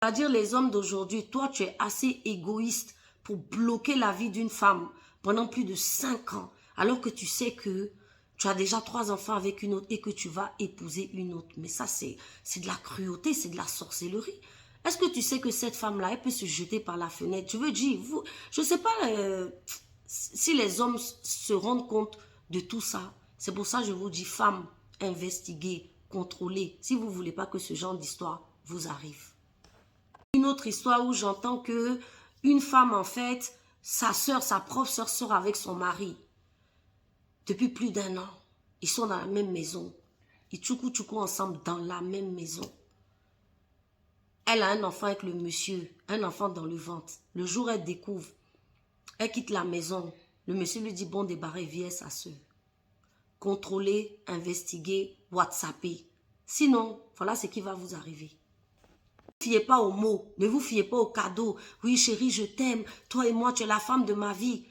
C'est-à-dire les hommes d'aujourd'hui, toi tu es assez égoïste pour bloquer la vie d'une femme pendant plus de 5 ans, alors que tu sais que tu as déjà 3 enfants avec une autre et que tu vas épouser une autre. Mais ça, c'est de la cruauté, c'est de la sorcellerie. Est-ce que tu sais que cette femme-là, elle peut se jeter par la fenêtre? Je veux dire, vous, je ne sais pas si les hommes se rendent compte de tout ça. C'est pour ça que je vous dis, femmes, investiguez, contrôlez, si vous ne voulez pas que ce genre d'histoire vous arrive. Une autre histoire où j'entends que une femme, en fait, sa soeur, sa propre soeur sort avec son mari. Depuis plus d'1 an, ils sont dans la même maison. Ils tchoukou ensemble dans la même maison. Elle a un enfant avec le monsieur, un enfant dans le ventre. Le jour où elle découvre, elle quitte la maison. Le monsieur lui dit, bon, débarrez, viens sa soeur. Contrôlez, investiguez, WhatsAppez. Sinon, voilà ce qui va vous arriver. Ne vous fiez pas aux mots, ne vous fiez pas aux cadeaux. Oui, chérie, je t'aime. Toi et moi, tu es la femme de ma vie.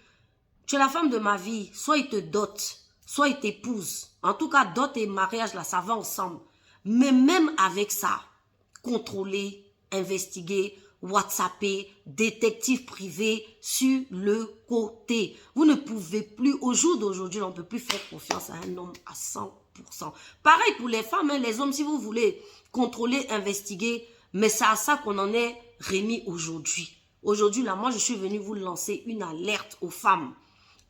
Tu es la femme de ma vie. Soit il te dote, soit il t'épouse. En tout cas, dot et mariage, là, ça va ensemble. Mais même avec ça, contrôler, investiguer, WhatsApper, détective privé sur le côté. Vous ne pouvez plus, au jour d'aujourd'hui, on ne peut plus faire confiance à un homme à 100%. Pareil pour les femmes, hein, les hommes, si vous voulez contrôler, investiguer, mais c'est à ça qu'on en est remis aujourd'hui. Aujourd'hui, là, moi, je suis venue vous lancer une alerte aux femmes.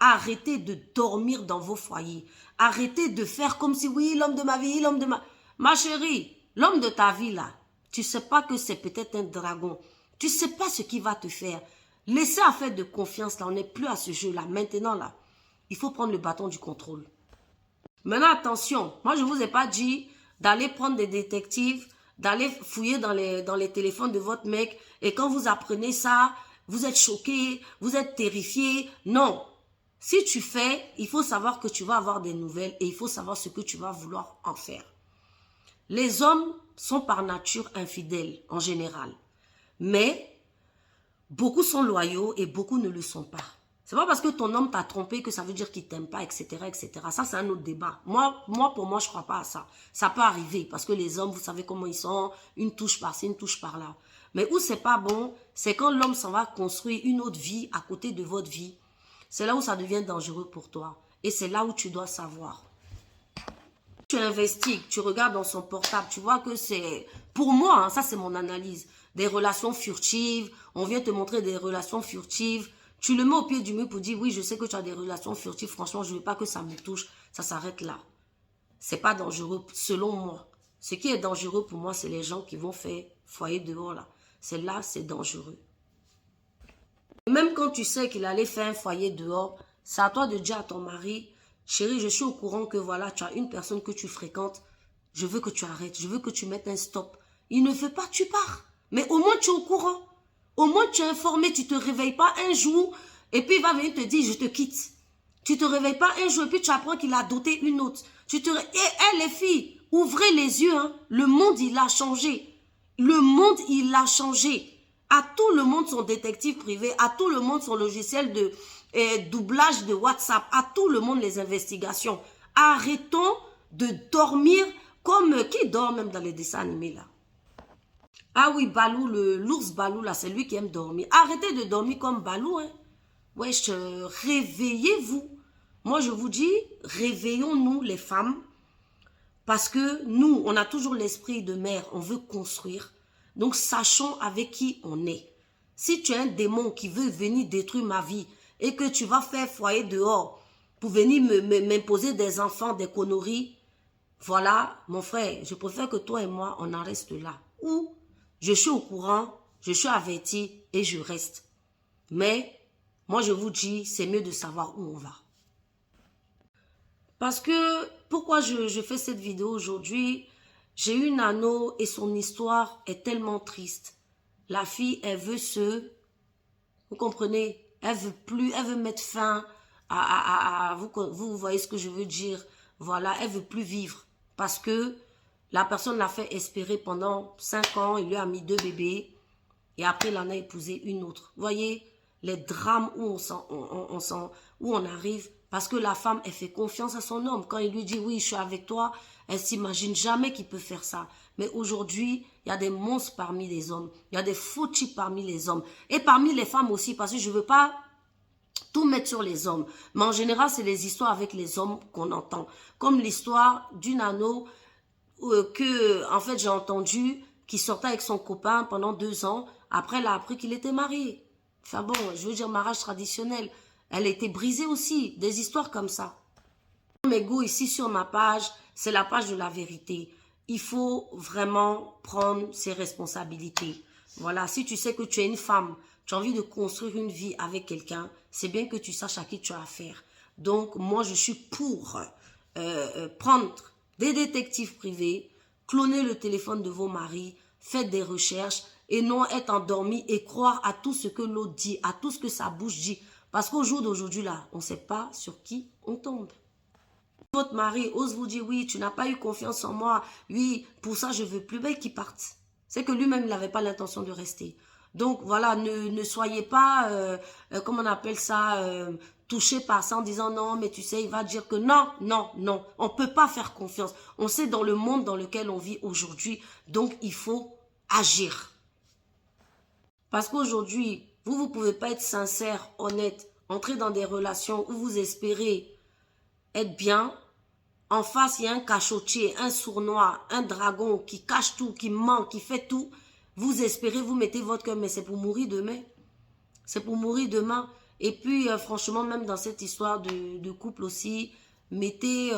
Arrêtez de dormir dans vos foyers. Arrêtez de faire comme si, oui, l'homme de ma vie, l'homme de ma... Ma chérie, l'homme de ta vie, là, tu ne sais pas que c'est peut-être un dragon. Tu ne sais pas ce qu'il va te faire. Laissez à faire de confiance, là, on n'est plus à ce jeu-là. Maintenant, là, il faut prendre le bâton du contrôle. Maintenant, attention, moi, je ne vous ai pas dit d'aller prendre des détectives, d'aller fouiller dans les téléphones de votre mec, et quand vous apprenez ça, vous êtes choqué, vous êtes terrifié. Non. Si tu fais, il faut savoir que tu vas avoir des nouvelles et il faut savoir ce que tu vas vouloir en faire. Les hommes sont par nature infidèles en général, mais beaucoup sont loyaux et beaucoup ne le sont pas. C'est pas parce que ton homme t'a trompé que ça veut dire qu'il t'aime pas, etc., etc. Ça, c'est un autre débat. Pour moi, je crois pas à ça. Ça peut arriver parce que les hommes, vous savez comment ils sont, une touche par-ci, une touche par-là. Mais où c'est pas bon, c'est quand l'homme s'en va construire une autre vie à côté de votre vie. C'est là où ça devient dangereux pour toi. Et c'est là où tu dois savoir. Tu investigues, tu regardes dans son portable, tu vois que c'est... Pour moi, hein, ça c'est mon analyse. Des relations furtives, on vient te montrer des relations furtives. Tu le mets au pied du mur pour dire, oui, je sais que tu as des relations furtives. Franchement, je ne veux pas que ça me touche. Ça s'arrête là. C'est pas dangereux, selon moi. Ce qui est dangereux pour moi, c'est les gens qui vont faire foyer dehors là. C'est là, c'est dangereux. Même quand tu sais qu'il allait faire un foyer dehors, c'est à toi de dire à ton mari, chérie, je suis au courant que voilà, tu as une personne que tu fréquentes, je veux que tu arrêtes, je veux que tu mettes un stop. Il ne fait pas, tu pars. Mais au moins tu es au courant. Au moins tu es informé, tu ne te réveilles pas un jour et puis il va venir te dire, je te quitte. Tu ne te réveilles pas un jour et puis tu apprends qu'il a doté une autre. Et les filles, ouvrez les yeux, hein. Le monde, il a changé. Le monde, il a changé. À tout le monde son détective privé, à tout le monde son logiciel de doublage de WhatsApp, à tout le monde les investigations. Arrêtons de dormir comme... Qui dort même dans les dessins animés là? Ah oui, Balou, l'ours Balou là, c'est lui qui aime dormir. Arrêtez de dormir comme Balou, hein. Wesh, réveillez-vous. Moi je vous dis, réveillons-nous les femmes. Parce que nous, on a toujours l'esprit de mère, on veut construire. Donc, sachons avec qui on est. Si tu es un démon qui veut venir détruire ma vie et que tu vas faire foyer dehors pour venir m'imposer des enfants, des conneries, voilà, mon frère, je préfère que toi et moi, on en reste là. Ou je suis au courant, je suis averti et je reste. Mais, moi je vous dis, c'est mieux de savoir où on va. Parce que, pourquoi je fais cette vidéo aujourd'hui? J'ai eu une ano et son histoire est tellement triste. La fille, elle veut vous comprenez? Elle veut plus, elle veut mettre fin vous voyez ce que je veux dire? Voilà, elle veut plus vivre. Parce que la personne l'a fait espérer pendant 5 ans, il lui a mis 2 bébés. Et après, il en a épousé une autre. Vous voyez, les drames où on arrive, parce que la femme, elle fait confiance à son homme. Quand il lui dit, oui, je suis avec toi, elle s'imagine jamais qu'il peut faire ça. Mais aujourd'hui, il y a des monstres parmi les hommes. Il y a des faux types parmi les hommes. Et parmi les femmes aussi, parce que je ne veux pas tout mettre sur les hommes. Mais en général, c'est les histoires avec les hommes qu'on entend. Comme l'histoire d'une ano que, en fait, j'ai entendu qui sortait avec son copain pendant 2 ans. Après, elle a appris qu'il était marié. Enfin bon, je veux dire mariage traditionnel. Elle était brisée aussi. Des histoires comme ça. Mes goûts ici sur ma page, c'est la page de la vérité. Il faut vraiment prendre ses responsabilités. Voilà, si tu sais que tu es une femme, tu as envie de construire une vie avec quelqu'un, c'est bien que tu saches à qui tu as affaire. Donc, moi, je suis pour prendre des détectives privés, cloner le téléphone de vos maris, faites des recherches et non être endormi et croire à tout ce que l'autre dit, à tout ce que sa bouche dit. Parce qu'au jour d'aujourd'hui, là, on ne sait pas sur qui on tombe. Votre mari ose vous dire, oui, tu n'as pas eu confiance en moi, oui, pour ça, je veux plus, ben qu'il parte. C'est que lui-même, il n'avait pas l'intention de rester. Donc, voilà, ne soyez pas, comment on appelle ça, touché par ça en disant, non, mais tu sais, il va dire que non, non, non, on ne peut pas faire confiance. On sait dans le monde dans lequel on vit aujourd'hui, donc il faut agir. Parce qu'aujourd'hui, vous ne pouvez pas être sincère, honnête, entrer dans des relations où vous espérez être bien. En face, il y a un cachotier, un sournois, un dragon qui cache tout, qui ment, qui fait tout. Vous espérez, vous mettez votre cœur, mais c'est pour mourir demain. C'est pour mourir demain. Et puis, franchement, même dans cette histoire de couple aussi, mettez,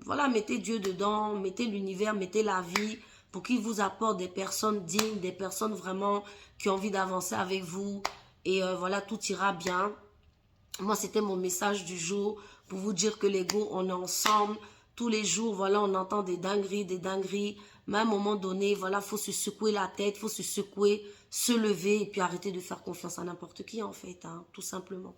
voilà, mettez Dieu dedans, mettez l'univers, mettez la vie pour qu'il vous apporte des personnes dignes, des personnes vraiment qui ont envie d'avancer avec vous. Et voilà, tout ira bien. Moi, c'était mon message du jour pour vous dire que les go, on est ensemble. Tous les jours, voilà, on entend des dingueries, des dingueries. Mais à un moment donné, voilà, il faut se secouer la tête, il faut se secouer, se lever et puis arrêter de faire confiance à n'importe qui, en fait, hein, tout simplement.